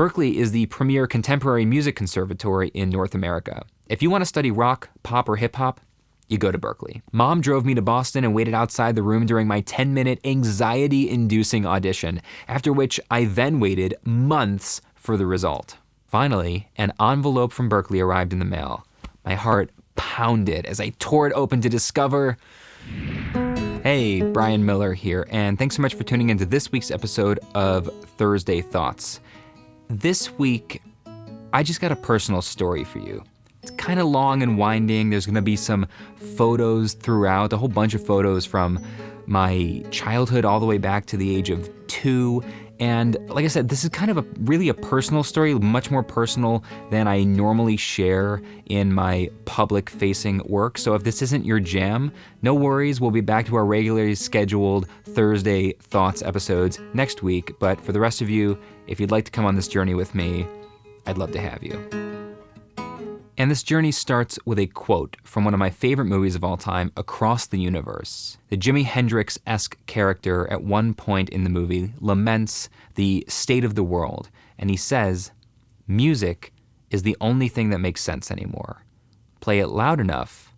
Berklee is the premier contemporary music conservatory in North America. If you want to study rock, pop, or hip-hop, you go to Berklee. Mom drove me to Boston and waited outside the room during my 10-minute anxiety-inducing audition, after which I then waited months for the result. Finally, an envelope from Berklee arrived in the mail. My heart pounded as I tore it open to discover... Hey, Brian Miller here, and thanks so much for tuning into this week's episode of Thursday Thoughts. This week, I just got a personal story for you. It's kind of long and winding. There's going to be some photos throughout, a whole bunch of photos from my childhood all the way back to the age of 2. And like I said, this is kind of really a personal story, much more personal than I normally share in my public-facing work. So if this isn't your jam, no worries. We'll be back to our regularly scheduled Thursday Thoughts episodes next week. But for the rest of you, if you'd like to come on this journey with me, I'd love to have you. And this journey starts with a quote from one of my favorite movies of all time, Across the Universe. The Jimi Hendrix-esque character at one point in the movie laments the state of the world, and he says, "Music is the only thing that makes sense anymore. Play it loud enough,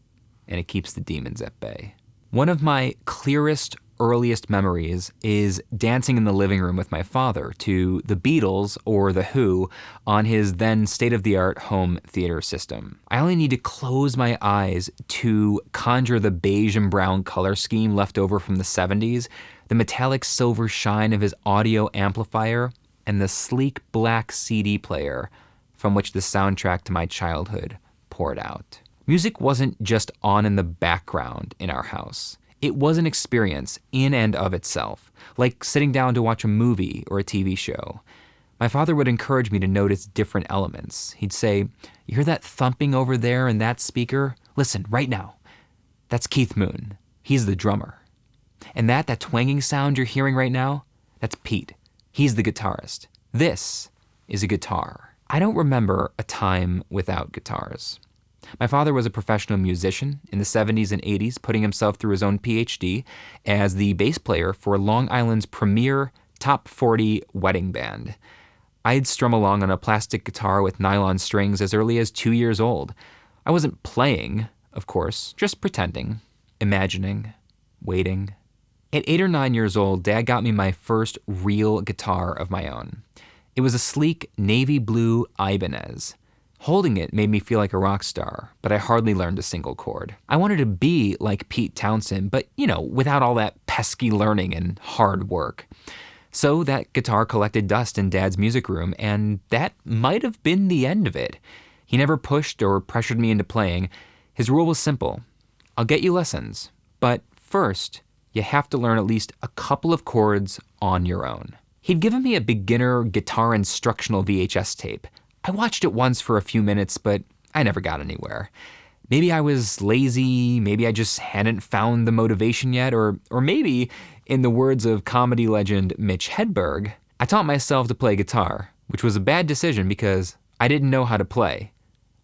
and it keeps the demons at bay." One of my clearest, earliest memories is dancing in the living room with my father to the Beatles or The Who on his then state-of-the-art home theater system. I only need to close my eyes to conjure the beige and brown color scheme left over from the 70s, the metallic silver shine of his audio amplifier, and the sleek black CD player from which the soundtrack to my childhood poured out. Music wasn't just on in the background in our house. It was an experience in and of itself, like sitting down to watch a movie or a TV show. My father would encourage me to notice different elements. He'd say, "You hear that thumping over there in that speaker? Listen, right now. That's Keith Moon. He's the drummer. And that twanging sound you're hearing right now, that's Pete. He's the guitarist. This is a guitar." I don't remember a time without guitars. My father was a professional musician in the 70s and 80s, putting himself through his own PhD as the bass player for Long Island's premier top 40 wedding band. I'd strum along on a plastic guitar with nylon strings as early as 2 years old. I wasn't playing, of course, just pretending, imagining, waiting. At 8 or 9 years old, Dad got me my first real guitar of my own. It was a sleek navy blue Ibanez. Holding it made me feel like a rock star, but I hardly learned a single chord. I wanted to be like Pete Townsend, but, without all that pesky learning and hard work. So that guitar collected dust in Dad's music room, and that might have been the end of it. He never pushed or pressured me into playing. His rule was simple. I'll get you lessons, but first, you have to learn at least a couple of chords on your own. He'd given me a beginner guitar instructional VHS tape. I watched it once for a few minutes, but I never got anywhere. Maybe I was lazy, maybe I just hadn't found the motivation yet, or maybe, in the words of comedy legend Mitch Hedberg, I taught myself to play guitar, which was a bad decision because I didn't know how to play.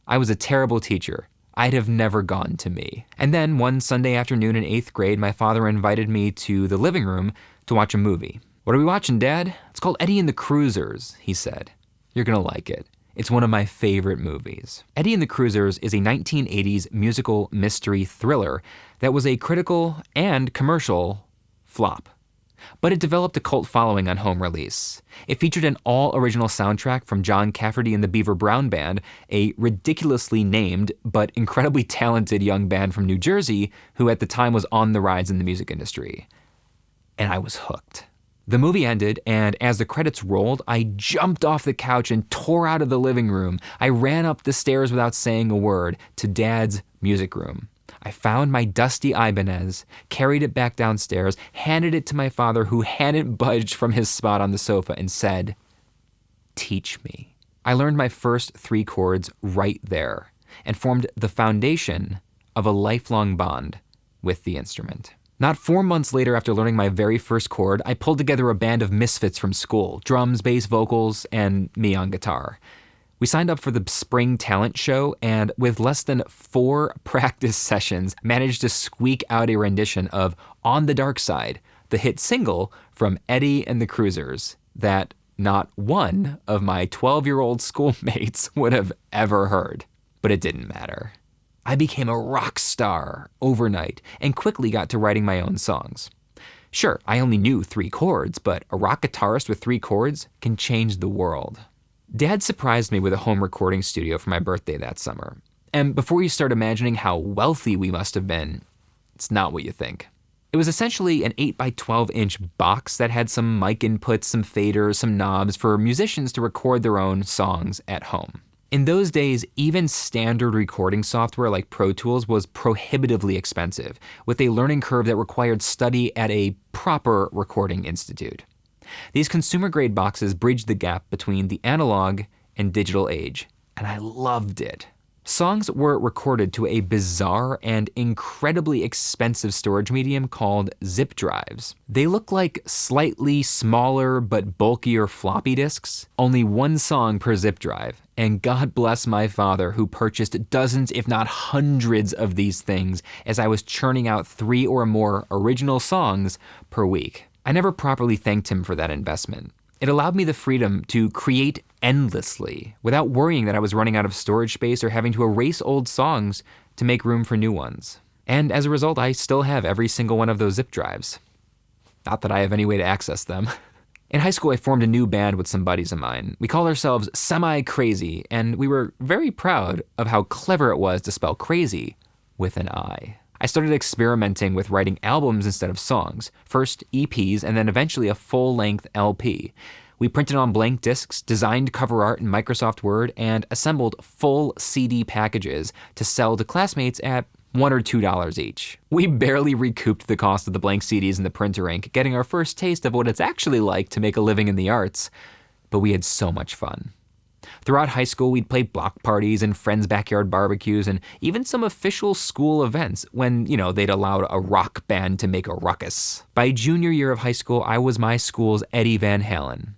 I was a terrible teacher. I'd have never gone to me. And then one Sunday afternoon in 8th grade, my father invited me to the living room to watch a movie. "What are we watching, Dad?" "It's called Eddie and the Cruisers," he said. "You're gonna like it. It's one of my favorite movies." Eddie and the Cruisers is a 1980s musical mystery thriller that was a critical and commercial flop. But it developed a cult following on home release. It featured an all-original soundtrack from John Cafferty and the Beaver Brown Band, a ridiculously named but incredibly talented young band from New Jersey who at the time was on the rise in the music industry. And I was hooked. The movie ended, and as the credits rolled, I jumped off the couch and tore out of the living room. I ran up the stairs without saying a word to Dad's music room. I found my dusty Ibanez, carried it back downstairs, handed it to my father, who hadn't budged from his spot on the sofa, and said, "Teach me." I learned my first 3 chords right there and formed the foundation of a lifelong bond with the instrument. Not 4 months later, after learning my very first chord, I pulled together a band of misfits from school, drums, bass, vocals, and me on guitar. We signed up for the spring talent show, and with less than 4 practice sessions, managed to squeak out a rendition of On the Dark Side, the hit single from Eddie and the Cruisers that not one of my 12-year-old schoolmates would have ever heard. But it didn't matter. I became a rock star overnight and quickly got to writing my own songs. Sure, I only knew 3 chords, but a rock guitarist with 3 chords can change the world. Dad surprised me with a home recording studio for my birthday that summer. And before you start imagining how wealthy we must have been, it's not what you think. It was essentially an 8 by 12 inch box that had some mic inputs, some faders, some knobs for musicians to record their own songs at home. In those days, even standard recording software like Pro Tools was prohibitively expensive, with a learning curve that required study at a proper recording institute. These consumer-grade boxes bridged the gap between the analog and digital age, and I loved it. Songs were recorded to a bizarre and incredibly expensive storage medium called zip drives. They look like slightly smaller but bulkier floppy disks, only 1 song per zip drive, and God bless my father who purchased dozens if not hundreds of these things as I was churning out 3 or more original songs per week. I never properly thanked him for that investment. It allowed me the freedom to create endlessly without worrying that I was running out of storage space or having to erase old songs to make room for new ones. And as a result, I still have every single one of those zip drives. Not that I have any way to access them. In high school, I formed a new band with some buddies of mine. We called ourselves Semi-Crazy, and we were very proud of how clever it was to spell crazy with an I. I started experimenting with writing albums instead of songs, first EPs and then eventually a full-length LP. We printed on blank discs, designed cover art in Microsoft Word, and assembled full CD packages to sell to classmates at $1 or $2 each. We barely recouped the cost of the blank CDs and the printer ink, getting our first taste of what it's actually like to make a living in the arts, but we had so much fun. Throughout high school, we'd play block parties and friends' backyard barbecues and even some official school events when, they'd allowed a rock band to make a ruckus. By junior year of high school, I was my school's Eddie Van Halen.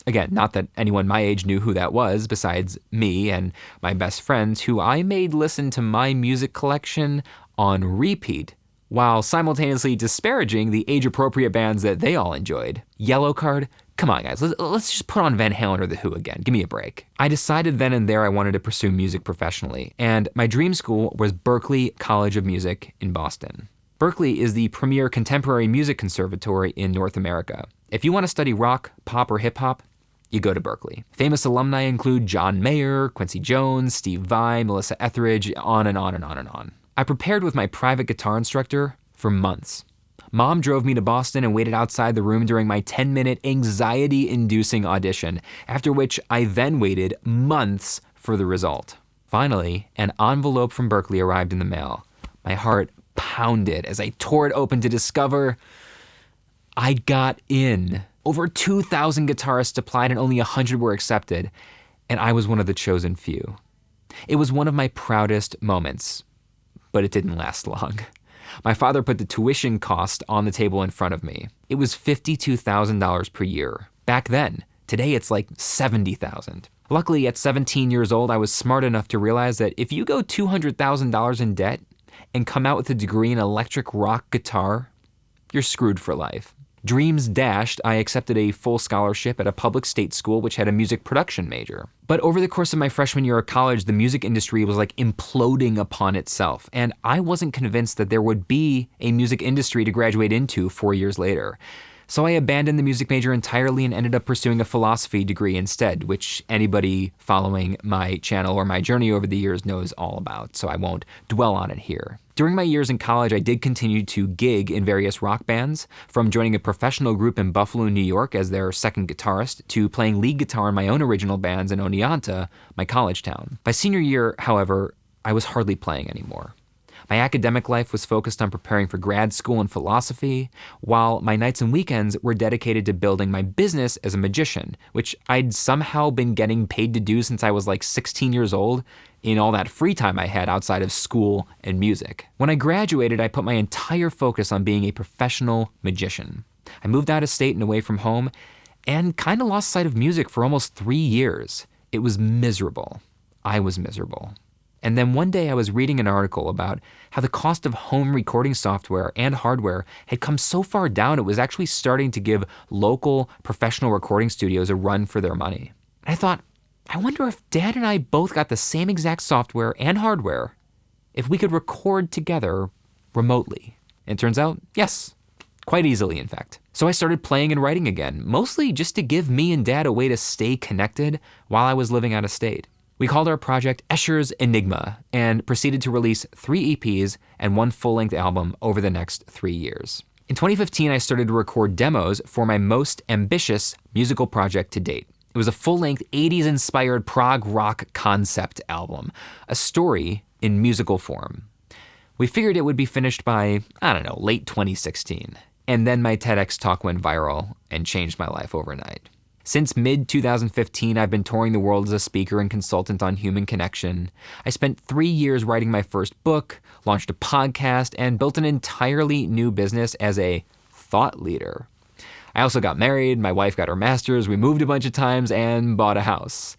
Again, not that anyone my age knew who that was besides me and my best friends who I made listen to my music collection on repeat while simultaneously disparaging the age-appropriate bands that they all enjoyed. Yellow Card? Come on, guys, let's just put on Van Halen or The Who again. Give me a break. I decided then and there I wanted to pursue music professionally, and my dream school was Berklee College of Music in Boston. Berklee is the premier contemporary music conservatory in North America. If you want to study rock, pop, or hip-hop, you go to Berklee. Famous alumni include John Mayer, Quincy Jones, Steve Vai, Melissa Etheridge, on and on and on and on. I prepared with my private guitar instructor for months. Mom drove me to Boston and waited outside the room during my 10-minute anxiety-inducing audition, after which I then waited months for the result. Finally, an envelope from Berklee arrived in the mail. My heart pounded as I tore it open to discover I got in. Over 2,000 guitarists applied and only 100 were accepted, and I was one of the chosen few. It was one of my proudest moments, but it didn't last long. My father put the tuition cost on the table in front of me. It was $52,000 per year. Back then. Today it's like $70,000. Luckily, at 17 years old, I was smart enough to realize that if you go $200,000 in debt and come out with a degree in electric rock guitar, you're screwed for life. Dreams dashed, I accepted a full scholarship at a public state school which had a music production major. But over the course of my freshman year of college, the music industry was like imploding upon itself, and I wasn't convinced that there would be a music industry to graduate into 4 years later. So I abandoned the music major entirely and ended up pursuing a philosophy degree instead, which anybody following my channel or my journey over the years knows all about, so I won't dwell on it here. During my years in college, I did continue to gig in various rock bands, from joining a professional group in Buffalo, New York as their second guitarist, to playing lead guitar in my own original bands in Oneonta, my college town. By senior year, however, I was hardly playing anymore. My academic life was focused on preparing for grad school in philosophy, while my nights and weekends were dedicated to building my business as a magician, which I'd somehow been getting paid to do since I was like 16 years old in all that free time I had outside of school and music. When I graduated, I put my entire focus on being a professional magician. I moved out of state and away from home, and kind of lost sight of music for almost 3 years. It was miserable. I was miserable. And then one day I was reading an article about how the cost of home recording software and hardware had come so far down it was actually starting to give local professional recording studios a run for their money. And I thought, I wonder if Dad and I both got the same exact software and hardware, if we could record together remotely. And it turns out, yes, quite easily in fact. So I started playing and writing again, mostly just to give me and Dad a way to stay connected while I was living out of state. We called our project Escher's Enigma and proceeded to release 3 EPs and 1 full-length album over the next 3 years. In 2015, I started to record demos for my most ambitious musical project to date. It was a full-length 80s-inspired prog rock concept album, a story in musical form. We figured it would be finished by, late 2016. And then my TEDx talk went viral and changed my life overnight. Since mid-2015, I've been touring the world as a speaker and consultant on human connection. I spent 3 years writing my first book, launched a podcast, and built an entirely new business as a thought leader. I also got married, my wife got her master's, we moved a bunch of times, and bought a house.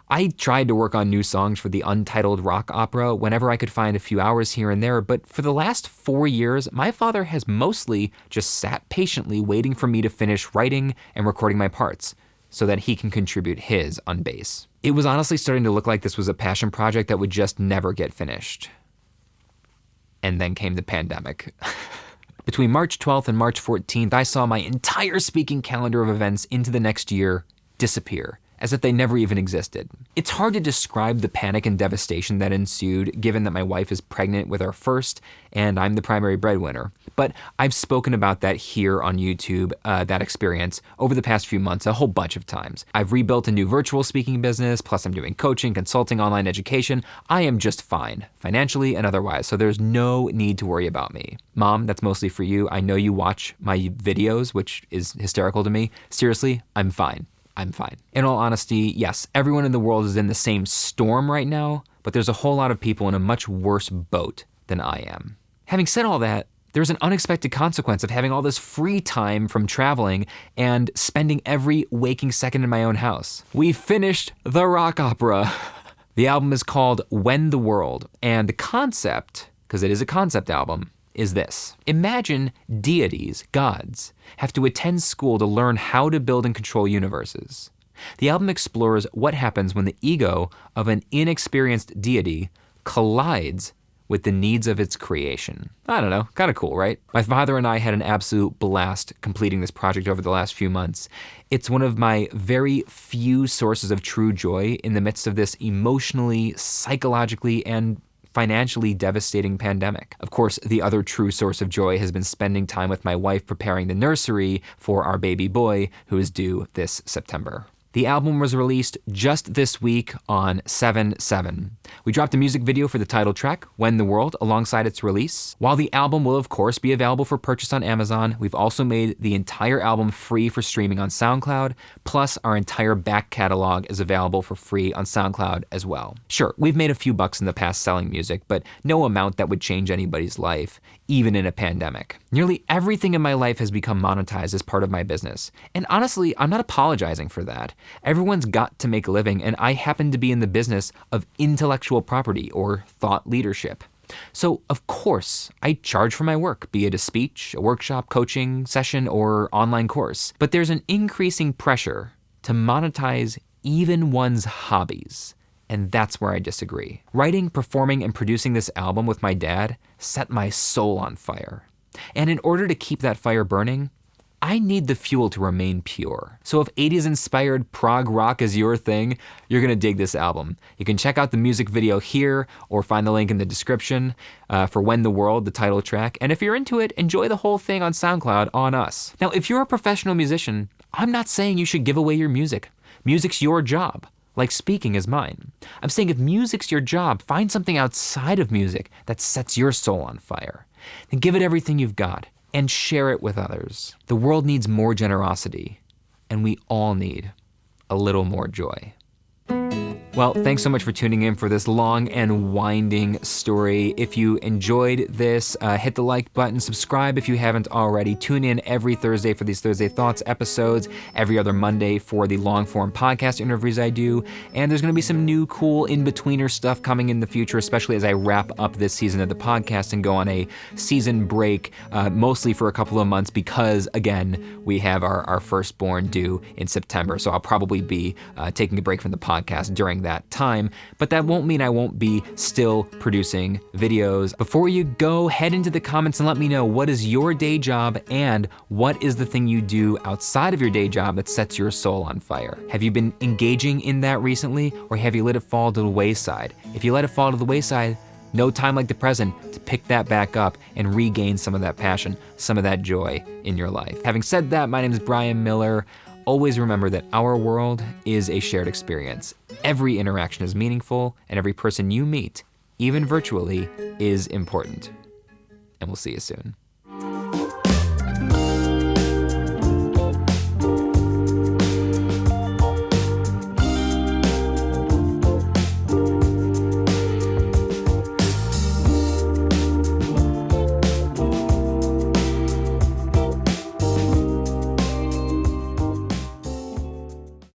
I tried to work on new songs for the Untitled Rock Opera whenever I could find a few hours here and there, but for the last 4 years, my father has mostly just sat patiently waiting for me to finish writing and recording my parts so that he can contribute his on bass. It was honestly starting to look like this was a passion project that would just never get finished. And then came the pandemic. Between March 12th and March 14th, I saw my entire speaking calendar of events into the next year disappear, as if they never even existed. It's hard to describe the panic and devastation that ensued, given that my wife is pregnant with our first, and I'm the primary breadwinner. But I've spoken about that here on YouTube, that experience, over the past few months, a whole bunch of times. I've rebuilt a new virtual speaking business, plus I'm doing coaching, consulting, online education. I am just fine, financially and otherwise, so there's no need to worry about me. Mom, that's mostly for you. I know you watch my videos, which is hysterical to me. Seriously, I'm fine. I'm fine. In all honesty, yes, everyone in the world is in the same storm right now, but there's a whole lot of people in a much worse boat than I am. Having said all that, there's an unexpected consequence of having all this free time from traveling and spending every waking second in my own house. We finished the rock opera. The album is called When the World, and the concept, because it is a concept album, is this. Imagine deities, gods, have to attend school to learn how to build and control universes. The album explores what happens when the ego of an inexperienced deity collides with the needs of its creation. I don't know, kind of cool, right? My father and I had an absolute blast completing this project over the last few months. It's one of my very few sources of true joy in the midst of this emotionally, psychologically, and financially devastating pandemic. Of course, the other true source of joy has been spending time with my wife preparing the nursery for our baby boy, who is due this September. The album was released just this week on 7/7. We dropped a music video for the title track, When the World, alongside its release. While the album will of course be available for purchase on Amazon, we've also made the entire album free for streaming on SoundCloud, plus our entire back catalog is available for free on SoundCloud as well. Sure, we've made a few bucks in the past selling music, but no amount that would change anybody's life, even in a pandemic. Nearly everything in my life has become monetized as part of my business. And honestly, I'm not apologizing for that. Everyone's got to make a living, and I happen to be in the business of intellectual property or thought leadership. So, of course, I charge for my work, be it a speech, a workshop, coaching session, or online course. But there's an increasing pressure to monetize even one's hobbies. And that's where I disagree. Writing, performing, and producing this album with my dad set my soul on fire. And in order to keep that fire burning, I need the fuel to remain pure. So if 80s inspired prog rock is your thing, you're gonna dig this album. You can check out the music video here or find the link in the description for When the World, the title track. And if you're into it, enjoy the whole thing on SoundCloud on us. Now, if you're a professional musician, I'm not saying you should give away your music. Music's your job, like speaking is mine. I'm saying if music's your job, find something outside of music that sets your soul on fire. Then give it everything you've got and share it with others. The world needs more generosity, and we all need a little more joy. Well, thanks so much for tuning in for this long and winding story. If you enjoyed this, hit the like button, subscribe if you haven't already. Tune in every Thursday for these Thursday Thoughts episodes, every other Monday for the long-form podcast interviews I do. And there's going to be some new cool in-betweener stuff coming in the future, especially as I wrap up this season of the podcast and go on a season break, mostly for a couple of months because, again, we have our firstborn due in September. So I'll probably be taking a break from the podcast during that time, but that won't mean I won't be still producing videos. Before you go, head into the comments and let me know, what is your day job and what is the thing you do outside of your day job that sets your soul on fire? Have you been engaging in that recently, or have you let it fall to the wayside? If you let it fall to the wayside, no time like the present to pick that back up and regain some of that passion, some of that joy in your life. Having said that, my name is Brian Miller. Always remember that our world is a shared experience. Every interaction is meaningful, and every person you meet, even virtually, is important. And we'll see you soon.